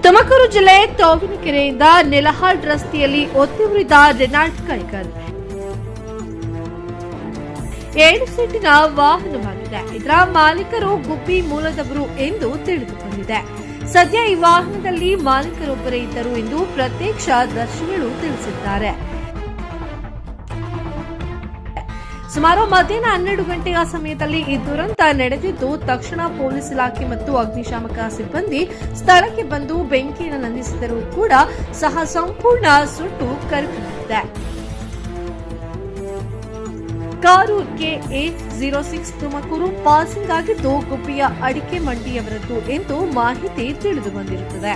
ತುಮಕೂರು ಜಿಲ್ಲೆ ತೋವಿನಕೆರೆಯಿಂದ ನೆಲಹಾಳ್ ರಸ್ತೆಯಲ್ಲಿ ಒತ್ತಿಯುರಿದ ರೆನಾಲ್ಟ್ ಕೈಗರ್ 7 ಸೀಟಿನ ವಾಹನವಾಗಿದೆ. ಇದರ ಮಾಲೀಕರು ಗುಬ್ಬಿ ಮೂಲದವರು ಎಂದು ತಿಳಿದುಬಂದಿದೆ. ಸದ್ಯ ಈ ವಾಹನದಲ್ಲಿ ಮಾಲೀಕರೊಬ್ಬರೇ ಇದ್ದರು ಎಂದು ಪ್ರತ್ಯಕ್ಷದರ್ಶಿಗಳು ತಿಳಿಸಿದ್ದಾರೆ. ಸುಮಾರು ಮಧ್ಯಾಹ್ನ 12 ಗಂಟೆಯ ಸಮಯದಲ್ಲಿ ಈ ದುರಂತ ನಡೆದಿದ್ದು, ತಕ್ಷಣ ಪೊಲೀಸ್ ಇಲಾಖೆ ಮತ್ತು ಅಗ್ನಿಶಾಮಕ ಸಿಬ್ಬಂದಿ ಸ್ಥಳಕ್ಕೆ ಬಂದು ಬೆಂಕಿಯನ್ನು ನಂದಿಸಿದರೂ ಕೂಡ ಸಹ ಸಂಪೂರ್ಣ ಸುಟ್ಟು ಕರಕಲಾಗಿದೆ. ಕಾರು KA06 ತುಮಕೂರು ಪಾಸಿಂಗ್ ಆಗಿದ್ದು, ಗುಬ್ಬಿಯ ಅಡಿಕೆ ಮಂಡಿಯವರದ್ದು ಎಂದು ಮಾಹಿತಿ ತಿಳಿದು ಬಂದಿರುತ್ತದೆ.